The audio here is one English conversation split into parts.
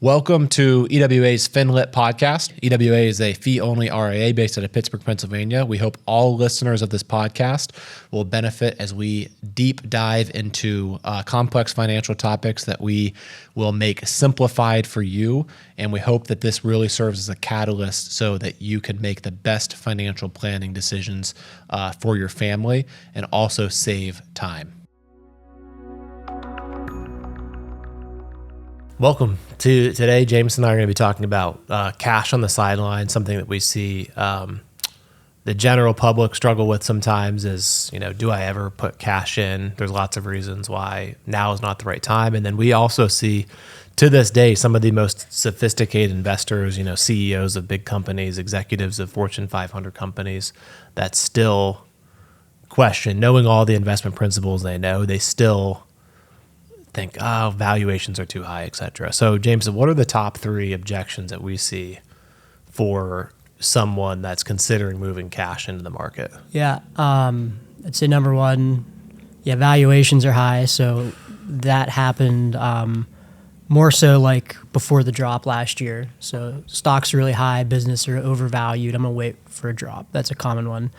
Welcome to EWA's FIN-LYT podcast. EWA is a fee-only RIA based out of Pittsburgh, Pennsylvania. We hope all listeners of this podcast will benefit as we deep dive into complex financial topics that we will make simplified for you. And we hope that this really serves as a catalyst so that you can make the best financial planning decisions for your family and also save time. Welcome to today. James and I are going to be talking about cash on the sideline, something that we see the general public struggle with sometimes is, do I ever put cash in? There's lots of reasons why now is not the right time. And then we also see to this day some of the most sophisticated investors, CEOs of big companies, executives of Fortune 500 companies that still question, knowing all the investment principles they know, they still think, valuations are too high, et cetera. So, James, what are the top three objections that we see for someone that's considering moving cash into the market? Yeah, I'd say number one, valuations are high. So that happened more so like before the drop last year. So stocks are really high, business are overvalued. I'm going to wait for a drop. That's a common one.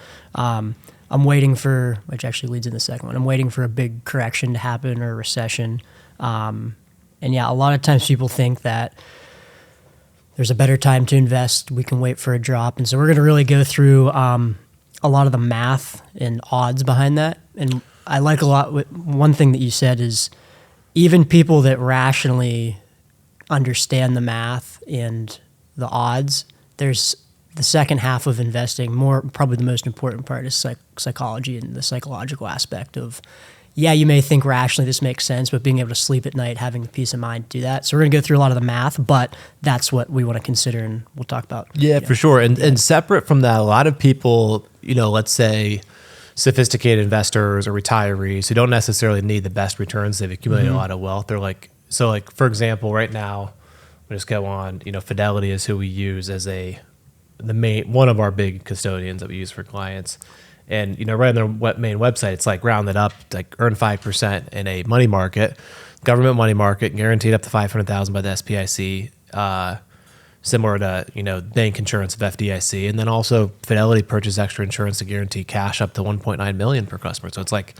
I'm waiting for, which actually leads in the second one, I'm waiting for a big correction to happen or a recession. And a lot of times people think that there's a better time to invest. We can wait for a drop. And so we're going to really go through a lot of the math and odds behind that. And I like a lot, one thing that you said is even people that rationally understand the math and the odds, there's the second half of investing, probably the most important part is psychology and the psychological aspect of, you may think rationally this makes sense, but being able to sleep at night, having the peace of mind to do that. So we're going to go through a lot of the math, but that's what we want to consider and we'll talk about. Yeah, for sure. And separate from that, a lot of people, let's say sophisticated investors or retirees who don't necessarily need the best returns, they've accumulated a lot of wealth. They're like, for example, right now, we'll just go on, Fidelity is who we use as one of our big custodians that we use for clients. And, right on their main website, it's like rounded up, like earn 5% in a money market, government money market, guaranteed up to $500,000 by the SPIC, similar to, bank insurance of FDIC. And then also Fidelity purchased extra insurance to guarantee cash up to $1.9 million per customer. So it's like,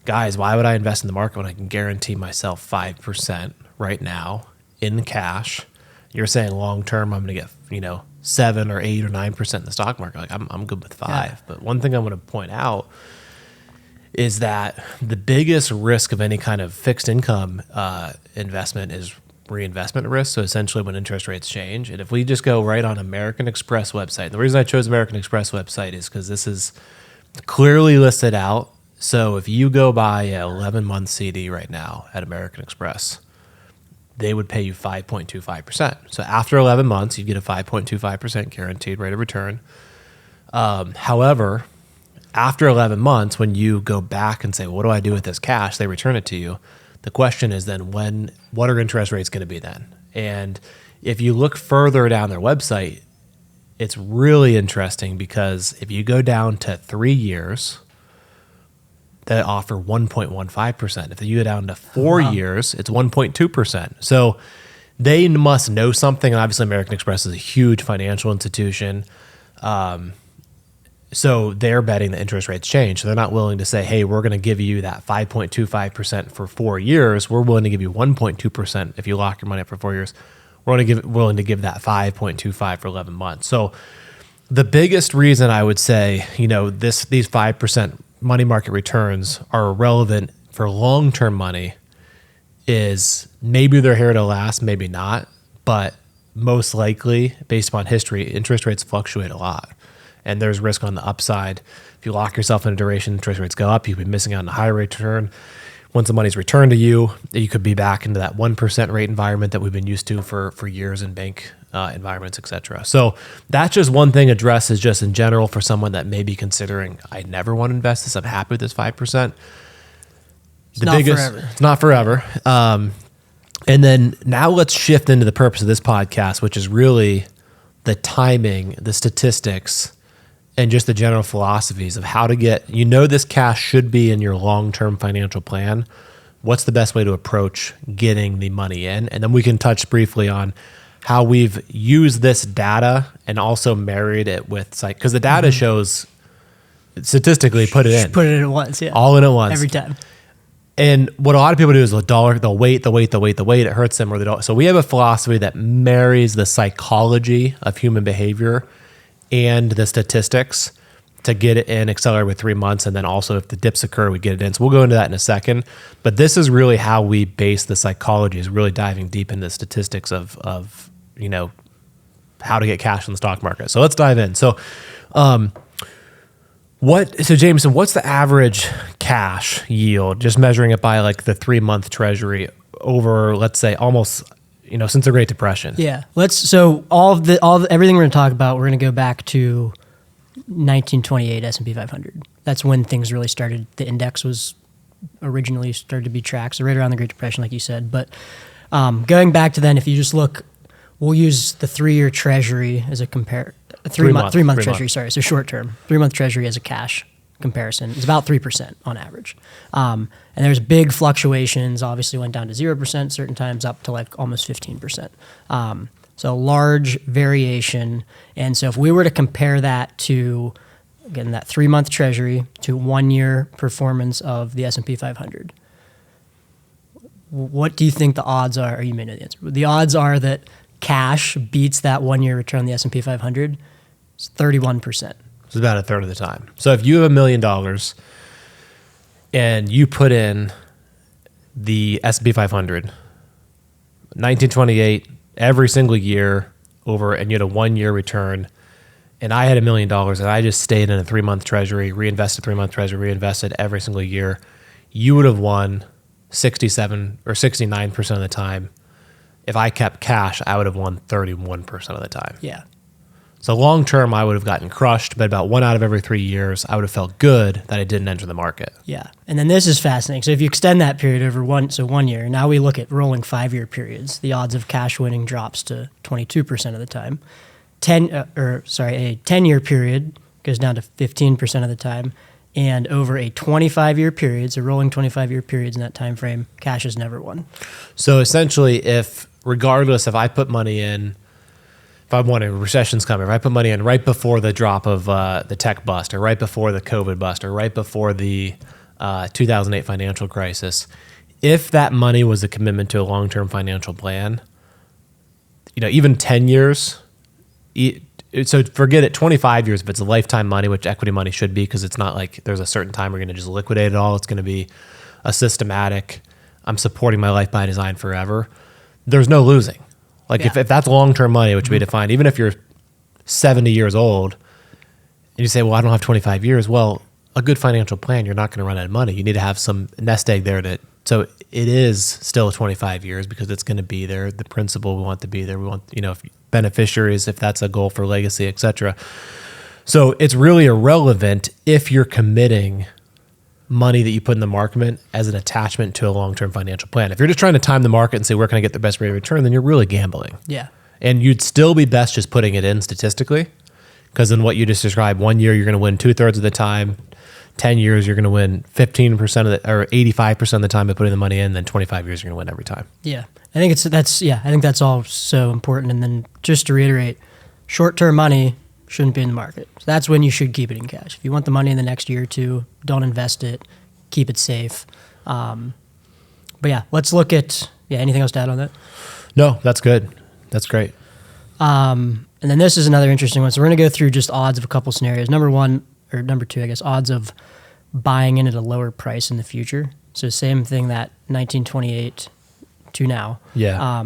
guys, why would I invest in the market when I can guarantee myself 5% right now in cash? You're saying long-term, I'm going to get, 7 or 8 or 9% in the stock market. Like I'm good with 5. Yeah. But one thing I want to point out is that the biggest risk of any kind of fixed income investment is reinvestment risk. So essentially when interest rates change, and if we just go right on American Express website, and the reason I chose American Express website is because this is clearly listed out. So if you go buy an 11-month CD right now at American Express, they would pay you 5.25%. So after 11 months, you get a 5.25% guaranteed rate of return. However, after 11 months, when you go back and say, what do I do with this cash? They return it to you. The question is then what are interest rates going to be then? And if you look further down their website, it's really interesting because if you go down to 3 years, that offer 1.15%. If you go down to 4 years, it's 1.2%. So they must know something. And obviously American Express is a huge financial institution. So they're betting the interest rates change. So they're not willing to say, hey, we're going to give you that 5.25% for 4 years. We're willing to give you 1.2% if you lock your money up for 4 years. We're willing to give that 5.25 for 11 months. So the biggest reason I would say, these 5% money market returns are relevant for long-term money is maybe they're here to last, maybe not, but most likely, based upon history, interest rates fluctuate a lot. And there's risk on the upside. If you lock yourself in a duration, interest rates go up, you could be missing out on a higher rate return. Once the money's returned to you, you could be back into that 1% rate environment that we've been used to for years in bank environments, et cetera. So that's just one thing addressed is just in general for someone that may be considering, I never want to invest this, I'm happy with this 5%. It's not forever. And then now let's shift into the purpose of this podcast, which is really the timing, the statistics, and just the general philosophies of how to get, this cash should be in your long-term financial plan. what's the best way to approach getting the money in? And then we can touch briefly on how we've used this data and also married it with because the data shows statistically put it in. Put it in at once, yeah. All in at once. Every time. And what a lot of people do is they'll wait. It hurts them or they don't. So we have a philosophy that marries the psychology of human behavior and the statistics to get it in, accelerate with 3 months. And then also if the dips occur, we get it in. So we'll go into that in a second. But this is really how we base the psychology, is really diving deep into the statistics of how to get cash in the stock market. So let's dive in. So Jamison, what's the average cash yield, just measuring it by like the 3-month treasury over, let's say, almost, since the Great Depression? Yeah. Everything we're going to talk about, we're going to go back to 1928 S&P 500. That's when things really started. The index was originally started to be tracked, so right around the Great Depression, like you said. But going back to then, if you just look, we'll use the 3-year treasury as a three-month treasury, sorry, so short-term. 3-month treasury as a cash comparison. It's about 3% on average. And there's big fluctuations, obviously went down to 0% certain times, up to like almost 15%. So large variation. And so if we were to compare that to, again, that 3-month treasury to 1-year performance of the S&P 500, what do you think the odds are? Or you may know the answer. The odds are that cash beats that 1-year return on the S&P 500. It's 31%. It's about a third of the time. So if you have $1 million and you put in the S&P 500, 1928, every single year and you had a 1-year return, and I had $1 million and I just stayed in a 3-month treasury, reinvested every single year, you would have won 67 or 69% of the time. If I kept cash, I would have won 31% of the time. Yeah. So long term, I would have gotten crushed, but about 1 out of every 3 years, I would have felt good that I didn't enter the market. Yeah. And then this is fascinating. So if you extend that period over 1 year, now we look at rolling 5-year periods, the odds of cash winning drops to 22% of the time. A 10-year period goes down to 15% of the time. And over a 25-year period, so rolling 25-year periods in that time frame, cash has never won. So essentially, regardless if I put money in, if I'm wondering, recession's coming, if I put money in right before the drop of the tech bust, or right before the COVID bust, or right before the 2008 financial crisis, if that money was a commitment to a long-term financial plan, even 10 years, so forget it, 25 years if it's a lifetime money, which equity money should be, because it's not like there's a certain time we're going to just liquidate it all. It's going to be a systematic, I'm supporting my life by design forever. There's no losing. If that's long-term money, which we define, even if you're 70 years old and you say, well, I don't have 25 years. Well, a good financial plan, you're not going to run out of money. You need to have some nest egg there so it is still 25 years because it's going to be there. The principal, we want to be there. We want, if beneficiaries, if that's a goal for legacy, et cetera. So it's really irrelevant if you're committing money that you put in the market as an attachment to a long-term financial plan. If you're just trying to time the market and say, where can I get the best rate of return, then you're really gambling. Yeah. And you'd still be best just putting it in statistically, because in what you just described, 1 year, you're going to win 2/3 of the time. 10 years, you're going to win 15% of the, or 85% of the time by putting the money in, then 25 years, you're going to win every time. Yeah. I think that's all so important. And then just to reiterate, short-term money shouldn't be in the market. So that's when you should keep it in cash. If you want the money in the next year or two, don't invest it, keep it safe. But yeah, let's look at, anything else to add on that? No, that's good. That's great. And then this is another interesting one. So we're going to go through just odds of a couple scenarios. Number two, I guess, odds of buying in at a lower price in the future. So same thing that 1928 to now. Yeah.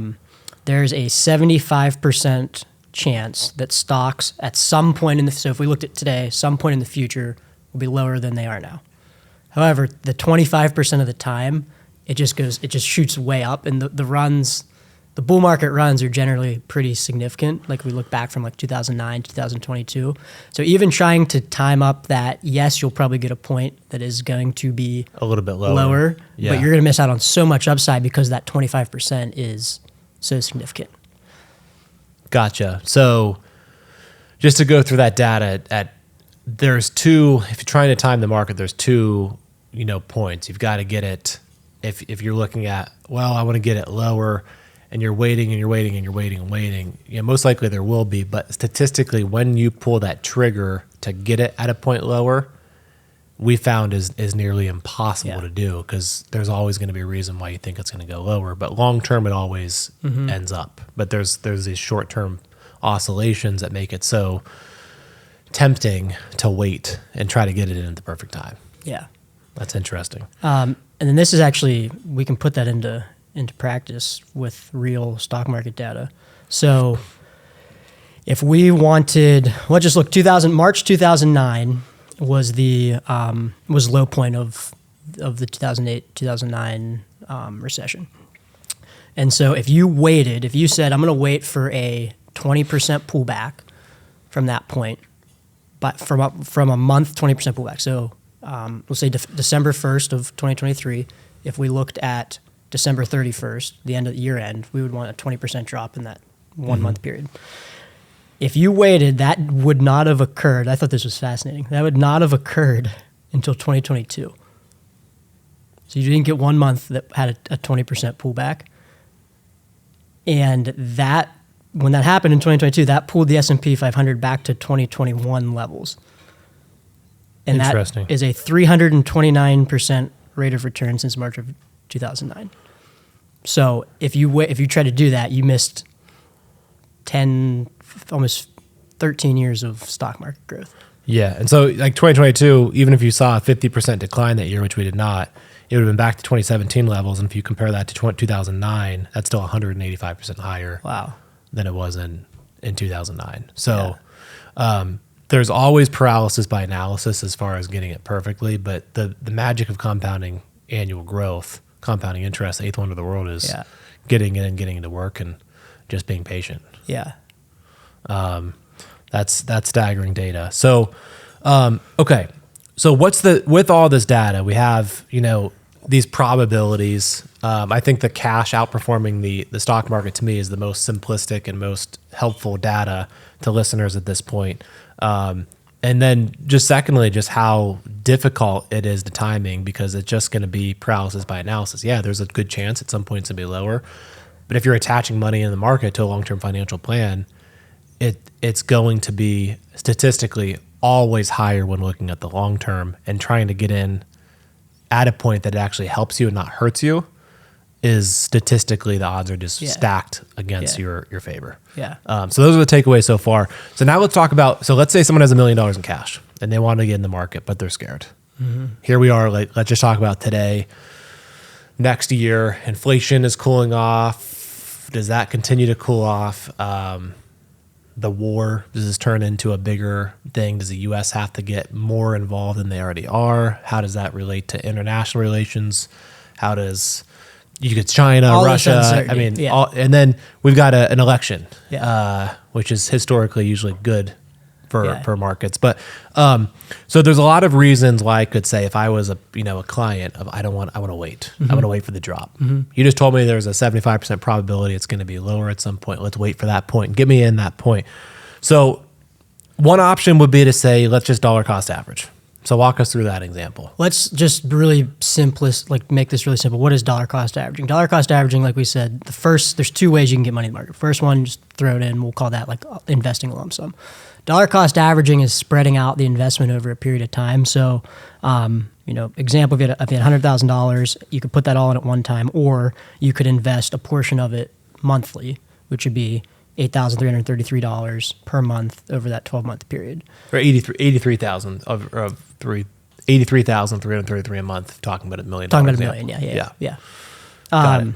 There's a 75% chance that stocks at some point so if we looked at today, some point in the future will be lower than they are now. However, the 25% of the time, it just shoots way up, and the bull market runs are generally pretty significant. Like we look back from 2009, 2022. So even trying to time up that, yes, you'll probably get a point that is going to be a little bit lower, but you're going to miss out on so much upside because that 25% is so significant. Gotcha. So just to go through that data, if you're trying to time the market, there's two, points. You've got to get it if you're looking at, well, I want to get it lower, and you're waiting and you're waiting and you're waiting and waiting, most likely there will be. But statistically, when you pull that trigger to get it at a point lower, we found is nearly impossible to do, because there's always going to be a reason why you think it's going to go lower. But long term, it always ends up. But there's these short term oscillations that make it so tempting to wait and try to get it in at the perfect time. Yeah. That's interesting. And then this is actually, we can put that into practice with real stock market data. So if we wanted, let's just look, March 2009 was the low point of the 2008-2009 recession. And so if you said, I'm going to wait for a 20% pullback from that point, but from a month, 20% pullback. So we'll say December 1st of 2023, if we looked at December 31st, the end of the year end, we would want a 20% drop in that 1 month period. If you waited, that would not have occurred. I thought this was fascinating. That would not have occurred until 2022. So you didn't get 1 month that had a 20% pullback. And when that happened in 2022, that pulled the S&P 500 back to 2021 levels. And that is a 329% rate of return since March of 2009. So if you try to do that, you missed 10, almost 13 years of stock market growth. Yeah, and so like 2022, even if you saw a 50% decline that year, which we did not, it would have been back to 2017 levels. And if you compare that to 2009, that's still 185% higher. Wow. Than it was in 2009. So there's always paralysis by analysis as far as getting it perfectly, but the magic of compounding annual growth, compounding interest, the eighth wonder of the world, is getting in and getting into work and just being patient. Yeah. That's staggering data. So, okay. So with all this data, we have, these probabilities. I think the cash outperforming the stock market, to me, is the most simplistic and most helpful data to listeners at this point. And then just secondly, just how difficult it is, the timing, because it's just going to be paralysis by analysis. Yeah, there's a good chance at some point it's going to be lower. But if you're attaching money in the market to a long-term financial plan, it's going to be statistically always higher when looking at the long term, and trying to get in at a point that it actually helps you and not hurts you is statistically, the odds are just stacked against your favor. Yeah. So those are the takeaways so far. So now let's talk about, so let's say someone has $1 million in cash and they want to get in the market, but they're scared. Here we are, let's just talk about today. Next year, inflation is cooling off. Does that continue to cool off? The war, does this turn into a bigger thing? Does the U.S. have to get more involved than they already are? How does that relate to international relations? How does you get China, all Russia? I mean, and then we've got an election, which is historically usually good for markets. But so there's a lot of reasons why I could say, if I was a client of, I want to wait. I want to wait for the drop. You just told me there's a 75% probability it's going to be lower at some point. Let's wait for that point and get me in that point. So one option would be to say, let's just dollar cost average. So walk us through that example. Let's just really make this really simple. What is dollar cost averaging? Dollar cost averaging, like we said, there's two ways you can get money in the market. First one, just throw it in. We'll call that like investing a lump sum. Dollar cost averaging is spreading out the investment over a period of time. So, example, if you had $100,000, you could put that all in at one time, or you could invest a portion of it monthly, which would be $8,333 per month over that 12-month period. Or $83,000 of $83,333 a month. Talking about $1 million. Talking about $1 million, yeah. Got it.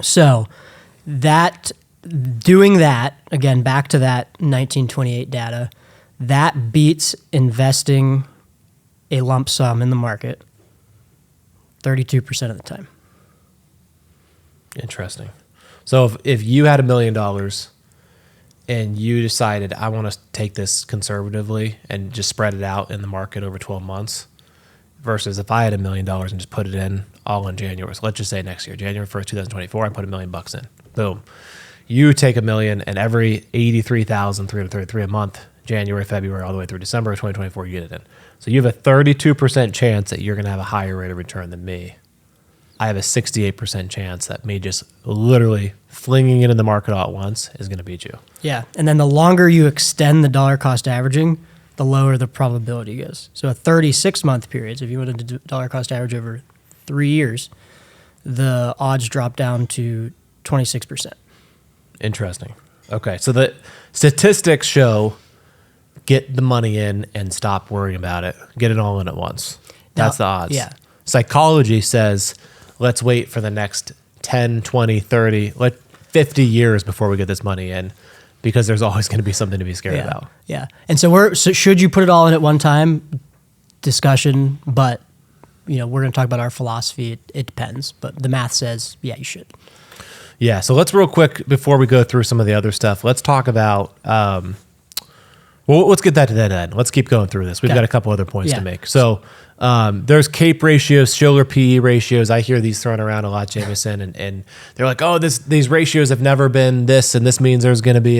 So doing that, again, back to that 1928 data, that beats investing a lump sum in the market 32% of the time. Interesting. So if you had $1 million and you decided, I want to take this conservatively and just spread it out in the market over 12 months, versus if I had $1 million and just put it in all in January. So let's just say next year, January 1st, 2024, I put $1 million in. Boom. You take $1 million, and every $83,333 a month, January, February, all the way through December of 2024, you get it in. So you have a 32% chance that you're going to have a higher rate of return than me I have a 68% chance that me just literally flinging it in the market all at once is going to beat you. Yeah. And then the longer you extend the dollar cost averaging, the lower the probability goes. So a 36-month period, so if you wanted to do dollar cost average over 3 years, the odds drop down to 26%. Interesting. Okay. So the statistics show get the money in and stop worrying about it. Get it all in at once. That's the odds. Yeah. Psychology says, let's wait for the next 10, 20, 30, 50 years before we get this money in, because there's always going to be something to be scared about. Yeah. And so should you put it all in at one time? Discussion, but we're going to talk about our philosophy. It depends, but the math says, yeah, you should. Yeah. So let's real quick, before we go through some of the other stuff, let's talk about, let's get that to that end. Let's keep going through this. We've got a couple other points to make. So there's CAPE ratios, Schiller PE ratios. I hear these thrown around a lot, Jamison, and they're like, oh, these ratios have never been this, and this means there's going to be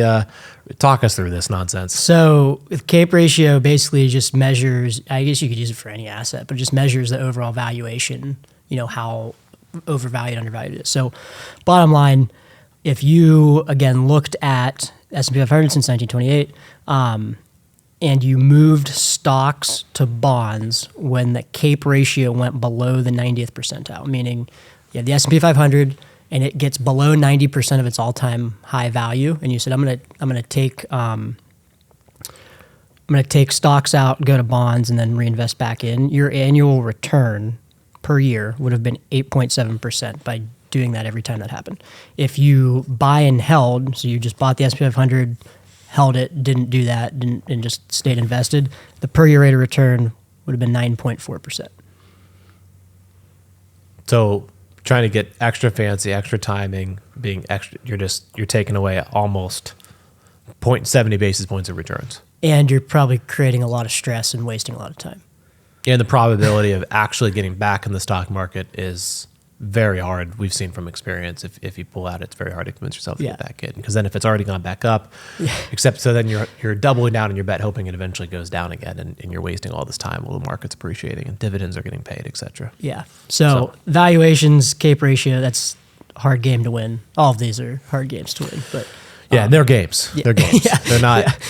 talk us through this nonsense. So with CAPE ratio basically just measures, I guess you could use it for any asset, but it just measures the overall valuation, how overvalued, undervalued it is. So bottom line, if you, again, looked at S&P 500 since 1928, and you moved stocks to bonds when the CAPE ratio went below the 90th percentile, meaning you have the S&P 500 and it gets below 90% of its all-time high value, and you said I'm gonna take stocks out, go to bonds, and then reinvest back in, your annual return per year would have been 8.7% by doing that every time that happened. If you buy and held, so you just bought the S&P 500, held it, didn't do that, and just stayed invested, the per year rate of return would have been 9.4%. So trying to get extra fancy, extra timing, being extra, you're taking away almost 0.70 basis points of returns. And you're probably creating a lot of stress and wasting a lot of time. And the probability of actually getting back in the stock market is very hard. We've seen from experience. If you pull out, it's very hard to convince yourself to get back in. Because then if it's already gone back up, except so then you're doubling down on your bet, hoping it eventually goes down again, and you're wasting all this time while the market's appreciating and dividends are getting paid, et cetera. Yeah. So valuations, CAPE ratio, that's a hard game to win. All of these are hard games to win, but they're games. Yeah. They're games. Yeah.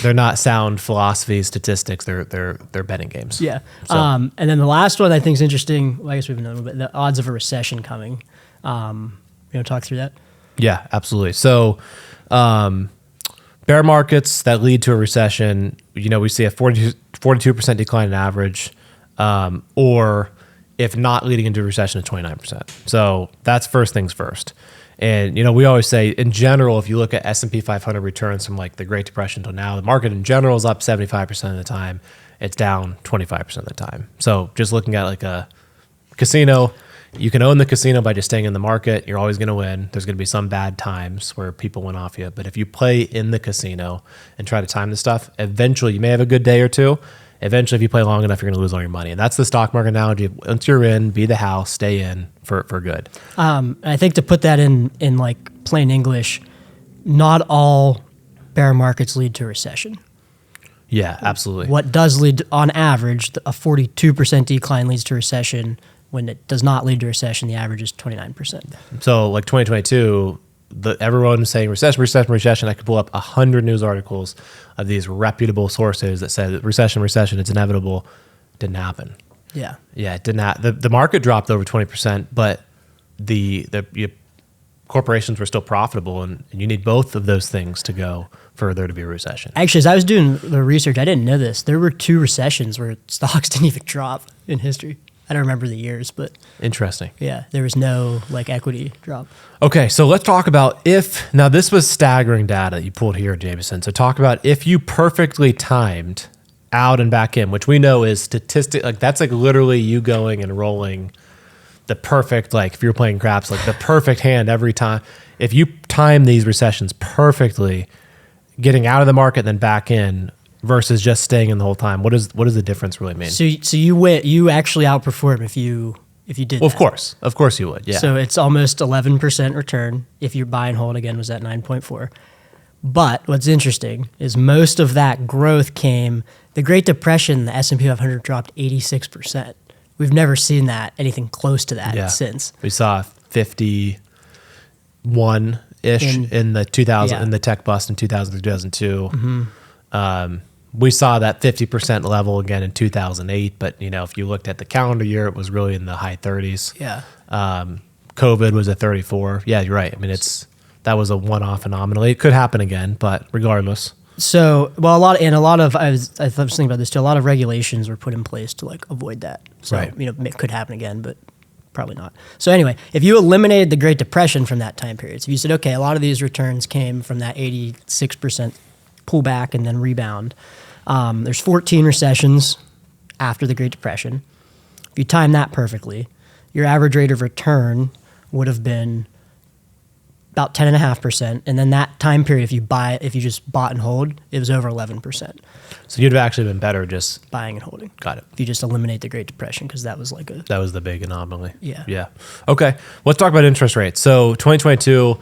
They're not sound philosophy, statistics. They're betting games. Yeah. So. And then the last one I think is interesting. Well, I guess we've known, but the odds of a recession coming. You want to talk through that? Yeah, absolutely. So, bear markets that lead to a recession, we see a 42% decline in average, or if not leading into a recession, it's 29%. So that's first things first. And, we always say, in general, if you look at S&P 500 returns from like the Great Depression till now, the market in general is up 75% of the time. It's down 25% of the time. So just looking at like a casino, you can own the casino by just staying in the market. You're always going to win. There's going to be some bad times where people win off you. But if you play in the casino and try to time the stuff, eventually you may have a good day or two. Eventually, if you play long enough, you're going to lose all your money. And that's the stock market analogy. Once you're in, be the house, stay in for good. I think to put that in like plain English, not all bear markets lead to a recession. Yeah, absolutely. What does lead, on average, a 42% decline leads to recession. When it does not lead to recession, the average is 29%. So like 2022, everyone's saying recession. I could pull up 100 news articles of these reputable sources that said recession, it's inevitable. Didn't happen. Yeah. Yeah, it didn't happen. The market dropped over 20%, but the corporations were still profitable, and you need both of those things to go for there to be a recession. Actually, as I was doing the research, I didn't know this. There were 2 recessions where stocks didn't even drop in history. I don't remember the years, but interesting. Yeah, there was no like equity drop. Okay, so let's talk about now this was staggering data you pulled here, Jamison. So talk about if you perfectly timed out and back in, which we know is statistic, like that's like literally you going and rolling the perfect, like if you're playing craps, like the perfect hand every time. If you time these recessions perfectly, getting out of the market and then back in, versus just staying in the whole time, what does the difference really mean? So you actually outperform if you did. Well, that. Of course you would. Yeah. So it's almost 11% return if your buy and hold again was at 9.4. But what's interesting is most of that growth came. The Great Depression, the S&P 500 dropped 86%. we've never seen that anything close to that since. We saw 51-ish in the 2000 in the tech bust in 2000 to 2002. We saw that 50% level again in 2008, but if you looked at the calendar year, it was really in the high 30s. Yeah. COVID was at 34. Yeah, you're right. I mean, that was a one-off anomaly. It could happen again, but regardless. So, well, a lot of I was thinking about this too. A lot of regulations were put in place to avoid that. So, it could happen again, but probably not. So anyway, if you eliminated the Great Depression from that time period, so if you said, okay, a lot of these returns came from that 86% pullback and then rebound. There's 14 recessions after the Great Depression. If you time that perfectly, your average rate of return would have been about 10.5%, and then that time period, if you just bought and hold, it was over 11%. So you'd have actually been better just buying and holding. Got it. If you just eliminate the Great Depression, because that was that was the big anomaly. Yeah. Okay, let's talk about interest rates. So 2022,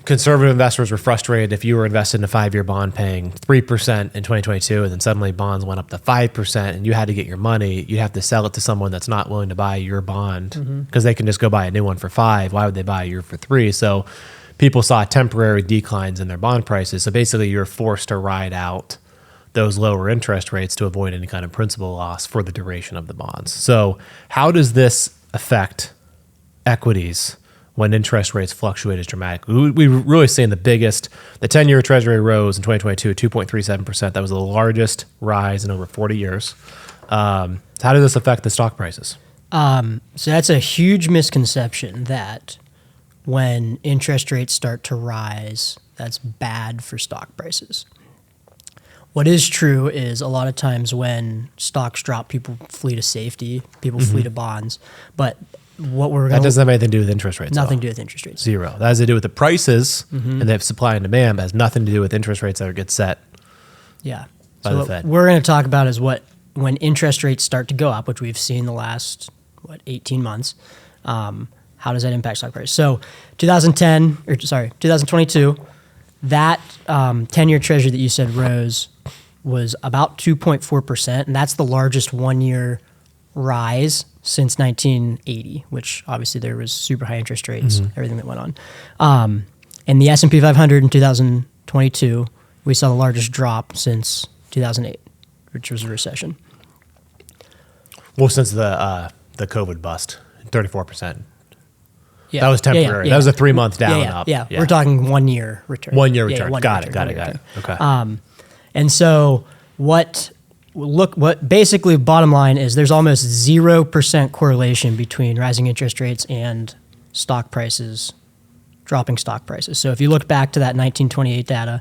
conservative investors were frustrated if you were invested in a 5-year bond paying 3% in 2022, and then suddenly bonds went up to 5%, and you had to get your money. You have to sell it to someone that's not willing to buy your bond because they can just go buy a new one for 5. Why would they buy your for 3? So people saw temporary declines in their bond prices. So basically, you're forced to ride out those lower interest rates to avoid any kind of principal loss for the duration of the bonds. So how does this affect equities when interest rates fluctuate as dramatically? We really seen the 10-year treasury rose in 2022 at 2.37%. That was the largest rise in over 40 years. How does this affect the stock prices? So that's a huge misconception that when interest rates start to rise, that's bad for stock prices. What is true is a lot of times when stocks drop, people flee to safety, people flee to bonds, but that doesn't have anything to do with interest rates. Nothing to do with interest rates. Zero. That has to do with the prices and they have supply and demand, but has nothing to do with interest rates that get set. Yeah. By the Fed. What we're going to talk about is when interest rates start to go up, which we've seen the last 18 months. How does that impact stock prices? So 2022, that 10-year treasury that you said rose was about 2.4%, and that's the largest one-year rise since 1980, which obviously there was super high interest rates, everything that went on. And the S&P 500 in 2022, we saw the largest drop since 2008, which was a recession. Well, since the COVID bust, 34%. Yeah. That was temporary. That was a 3-month down and up. Yeah. We're talking 1 year return. 1 year return. Got it. Okay. And so what basically bottom line is there's almost 0% correlation between rising interest rates and stock prices, dropping stock prices. So if you look back to that 1928 data,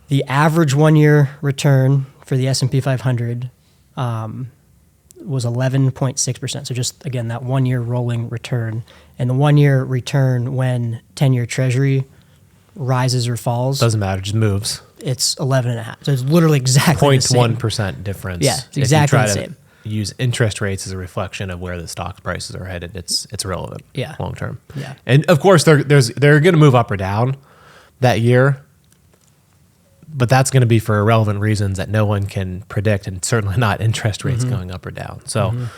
the average 1 year return for the S&P 500 was 11.6%. So just again, that 1 year rolling return, and the 1 year return when 10-year treasury rises or falls. Doesn't matter, just moves. It's 11.5. So it's literally exactly the same. 0.1% difference. Yeah, it's exactly the same. Use interest rates as a reflection of where the stock prices are headed. It's relevant. Yeah. Long term. Yeah. And of course they're going to move up or down that year, but that's going to be for irrelevant reasons that no one can predict, and certainly not interest rates going up or down. So,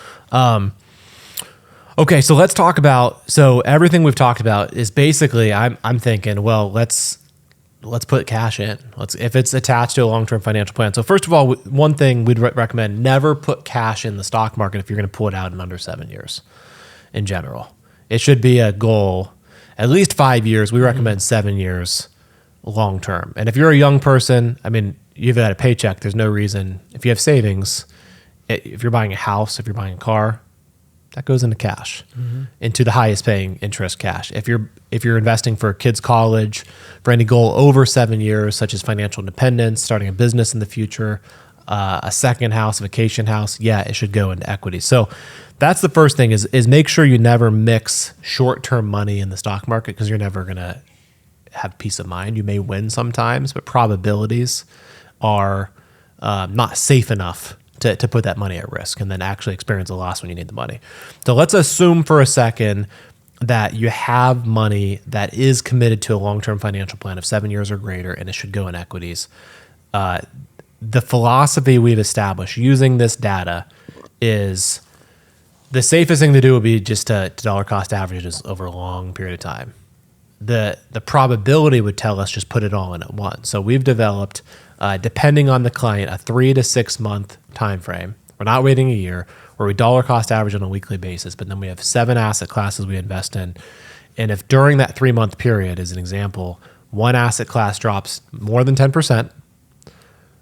okay, so let's talk about. So everything we've talked about is basically, I'm thinking, well, let's put cash in. If it's attached to a long-term financial plan. So first of all, one thing we'd recommend: never put cash in the stock market if you're going to pull it out in under 7 years. In general, it should be a goal, at least 5 years. We recommend 7 years. Long term. And if you're a young person, I mean, you've got a paycheck, there's no reason. If you have savings, if you're buying a house, if you're buying a car, that goes into cash, into the highest paying interest cash. If you're investing for kids' college, for any goal over 7 years, such as financial independence, starting a business in the future, a second house, a vacation house, it should go into equity. So that's the first thing is make sure you never mix short-term money in the stock market, because you're never going to have peace of mind. You may win sometimes, but probabilities are not safe enough to put that money at risk and then actually experience a loss when you need the money. So let's assume for a second that you have money that is committed to a long-term financial plan of 7 years or greater, and it should go in equities. The philosophy we've established using this data is the safest thing to do would be just to dollar cost averages over a long period of time. The probability would tell us just put it all in at once. So we've developed, depending on the client, a 3 to 6 month time frame. We're not waiting a year, where we dollar cost average on a weekly basis, but then we have 7 asset classes we invest in. And if during that 3 month period, as an example, one asset class drops more than 10%,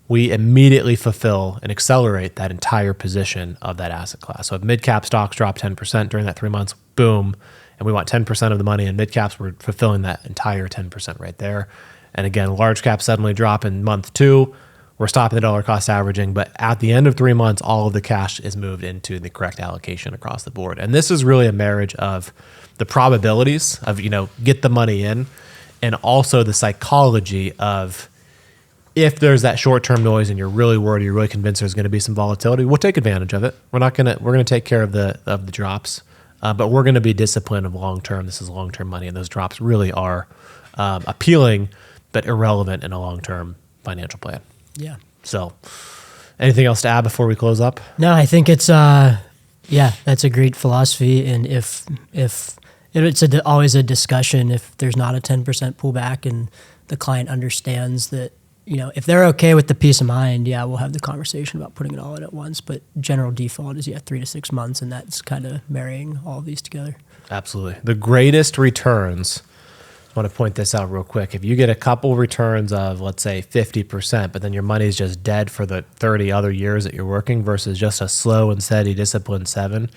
we immediately fulfill and accelerate that entire position of that asset class. So if mid-cap stocks drop 10% during that 3 months, boom, and we want 10% of the money in mid-caps, we're fulfilling that entire 10% right there. And again, large caps suddenly drop in month 2, we're stopping the dollar cost averaging, but at the end of 3 months, all of the cash is moved into the correct allocation across the board. And this is really a marriage of the probabilities of, get the money in, and also the psychology of, if there's that short-term noise and you're really worried, you're really convinced there's going to be some volatility, we'll take advantage of it. We're going to take care of the drops, but we're going to be disciplined of long-term. This is long-term money, and those drops really are appealing, but irrelevant in a long-term financial plan. Yeah. So, anything else to add before we close up? No, I think it's that's a great philosophy, and if it's always a discussion if there's not a 10% pullback and the client understands that. If they're okay with the peace of mind, we'll have the conversation about putting it all in at once. But general default is 3 to 6 months, and that's kind of marrying all of these together. Absolutely. The greatest returns, I want to point this out real quick. If you get a couple returns of, let's say, 50%, but then your money's just dead for the 30 other years that you're working versus just a slow and steady disciplined 7,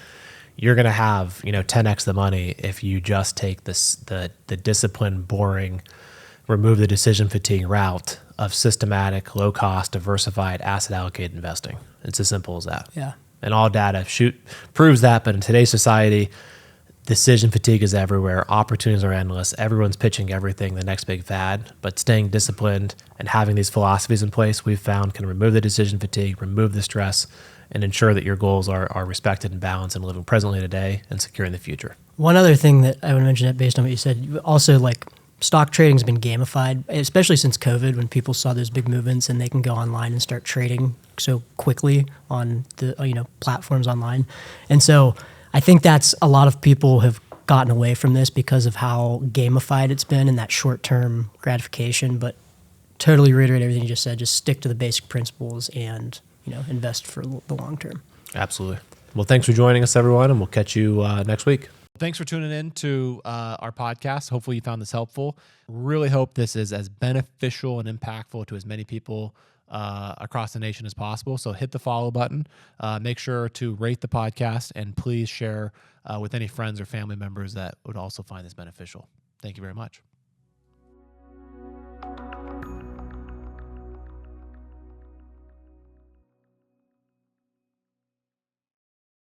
you're going to have 10x the money if you just take the disciplined, boring, remove the decision fatigue route of systematic, low-cost, diversified, asset-allocated investing. It's as simple as that. Yeah. And all data proves that, but in today's society, decision fatigue is everywhere. Opportunities are endless. Everyone's pitching everything, the next big fad. But staying disciplined and having these philosophies in place, we've found can remove the decision fatigue, remove the stress, and ensure that your goals are respected and balanced and living presently today and secure in the future. One other thing that I would mention that based on what you said, also stock trading's been gamified, especially since COVID, when people saw those big movements and they can go online and start trading so quickly on the platforms online. And so I think that's a lot of people have gotten away from this because of how gamified it's been and that short-term gratification. But totally reiterate everything you just said. Just stick to the basic principles and invest for the long term. Absolutely. Well, thanks for joining us, everyone, and we'll catch you next week. Thanks for tuning in to our podcast. Hopefully you found this helpful. Really hope this is as beneficial and impactful to as many people across the nation as possible. So hit the follow button. Make sure to rate the podcast, and please share with any friends or family members that would also find this beneficial. Thank you very much.